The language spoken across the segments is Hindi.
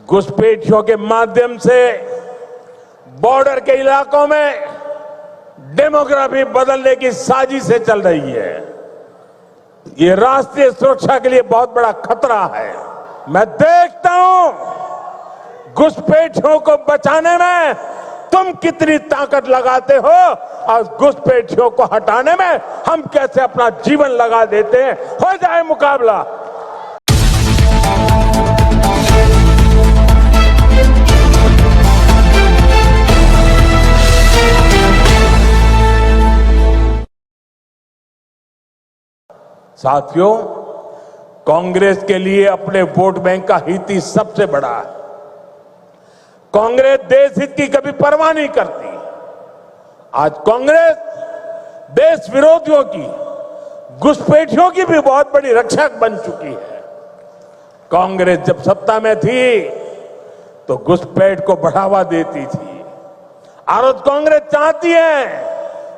घुसपैठियों के माध्यम से बॉर्डर के इलाकों में डेमोग्राफी बदलने की साजिशें चल रही है। ये राष्ट्रीय सुरक्षा के लिए बहुत बड़ा खतरा है। मैं देखता हूं घुसपैठियों को बचाने में तुम कितनी ताकत लगाते हो और घुसपैठियों को हटाने में हम कैसे अपना जीवन लगा देते हैं। हो जाए मुकाबला। साथियों, कांग्रेस के लिए अपने वोट बैंक का हित ही सबसे बड़ा है। कांग्रेस देश हित की कभी परवाह नहीं करती। आज कांग्रेस देश विरोधियों की, घुसपैठियों की भी बहुत बड़ी रक्षक बन चुकी है। कांग्रेस जब सत्ता में थी तो घुसपैठ को बढ़ावा देती थी। आज कांग्रेस चाहती है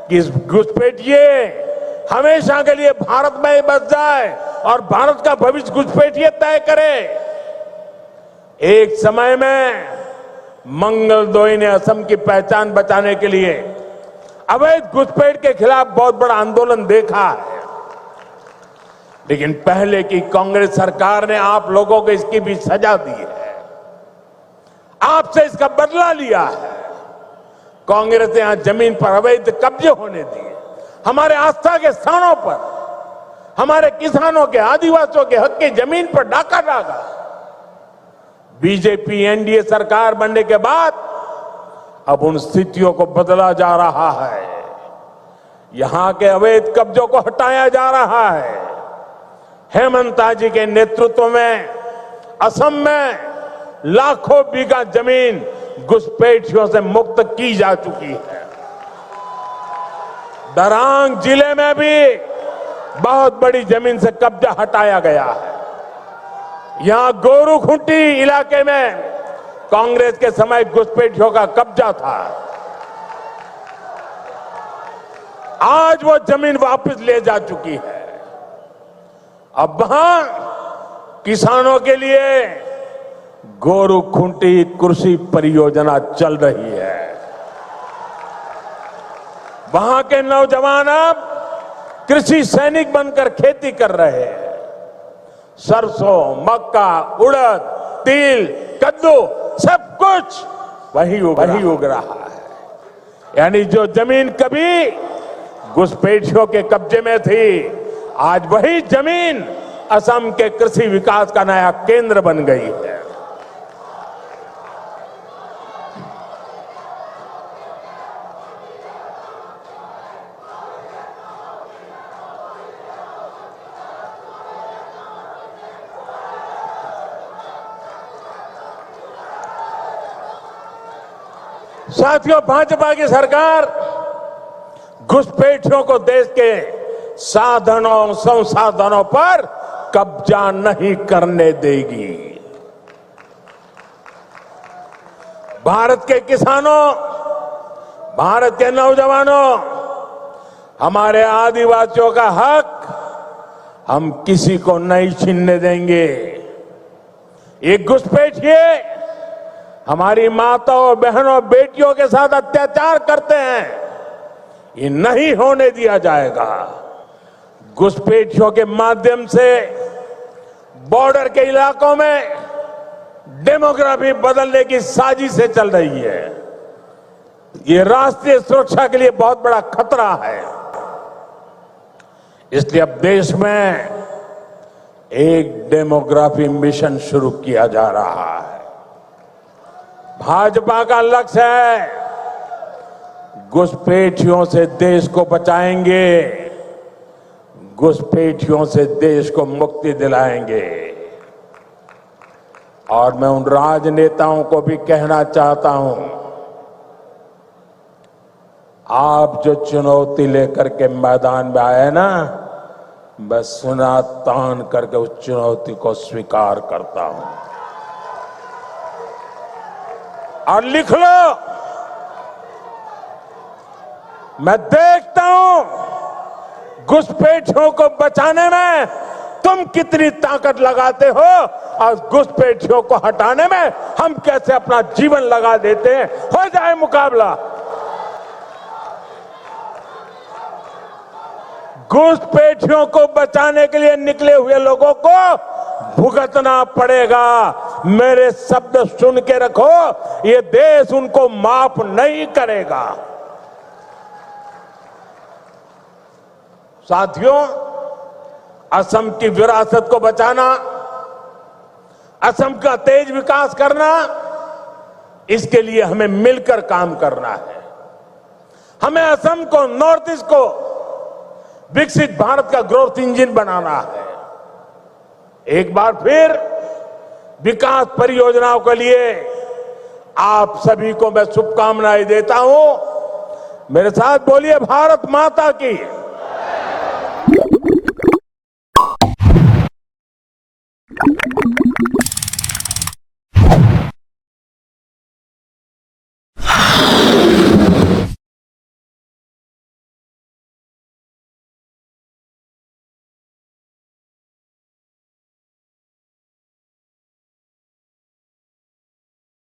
कि इस घुसपैठिए हमेशा के लिए भारत में ही बस जाए और भारत का भविष्य घुसपैठिए तय करे। एक समय में मंगलदोई ने असम की पहचान बचाने के लिए अवैध घुसपैठ के खिलाफ बहुत बड़ा आंदोलन देखा है, लेकिन पहले की कांग्रेस सरकार ने आप लोगों को इसकी भी सजा दी है, आपसे इसका बदला लिया है। कांग्रेस ने यहां जमीन पर अवैध कब्जे होने दिए, हमारे आस्था के स्थानों पर, हमारे किसानों के, आदिवासियों के हक की जमीन पर डाका डाला। बीजेपी एनडीए सरकार बनने के बाद अब उन स्थितियों को बदला जा रहा है। यहां के अवैध कब्जों को हटाया जा रहा है। हेमंता जी के नेतृत्व में असम में लाखों बीघा जमीन घुसपैठियों से मुक्त की जा चुकी है। दरांग जिले में भी बहुत बड़ी जमीन से कब्जा हटाया गया है। यहां गोरूखुंटी इलाके में कांग्रेस के समय घुसपैठियों का कब्जा था। आज वो जमीन वापस ले जा चुकी है। अब वहां किसानों के लिए गोरूखुंटी कृषि परियोजना चल रही है। वहां के नौजवान अब कृषि सैनिक बनकर खेती कर रहे हैं। सरसों, मक्का, उड़द, तिल, कद्दू सब कुछ वही उग रहा है। यानी जो जमीन कभी घुसपैठियों के कब्जे में थी, आज वही जमीन असम के कृषि विकास का नया केंद्र बन गई है। साथियों, भाजपा की सरकार घुसपैठियों को देश के साधनों, संसाधनों पर कब्जा नहीं करने देगी। भारत के किसानों, भारत के नौजवानों, हमारे आदिवासियों का हक हम किसी को नहीं छीनने देंगे। ये घुसपैठिए हमारी माताओं, बहनों, बेटियों के साथ अत्याचार करते हैं, ये नहीं होने दिया जाएगा। घुसपैठियों के माध्यम से बॉर्डर के इलाकों में डेमोग्राफी बदलने की साजिशें चल रही है। ये राष्ट्रीय सुरक्षा के लिए बहुत बड़ा खतरा है। इसलिए अब देश में एक डेमोग्राफी मिशन शुरू किया जा रहा है। भाजपा का लक्ष्य है घुसपैठियों से देश को बचाएंगे, घुसपैठियों से देश को मुक्ति दिलाएंगे। और मैं उन राजनेताओं को भी कहना चाहता हूं, आप जो चुनौती लेकर के मैदान में आए ना, मैं सुना तान करके उस चुनौती को स्वीकार करता हूं। और लिख लो, मैं देखता हूं घुसपैठियों को बचाने में तुम कितनी ताकत लगाते हो और घुसपैठियों को हटाने में हम कैसे अपना जीवन लगा देते हैं। हो जाए मुकाबला। घुसपैठियों को बचाने के लिए निकले हुए लोगों को भुगतना पड़ेगा। मेरे शब्द सुन के रखो, ये देश उनको माफ नहीं करेगा। साथियों, असम की विरासत को बचाना, असम का तेज विकास करना, इसके लिए हमें मिलकर काम करना है। हमें असम को, नॉर्थ ईस्ट को विकसित भारत का ग्रोथ इंजन बनाना है। एक बार फिर विकास परियोजनाओं के लिए आप सभी को मैं शुभकामनाएं देता हूं। मेरे साथ बोलिए, भारत माता की।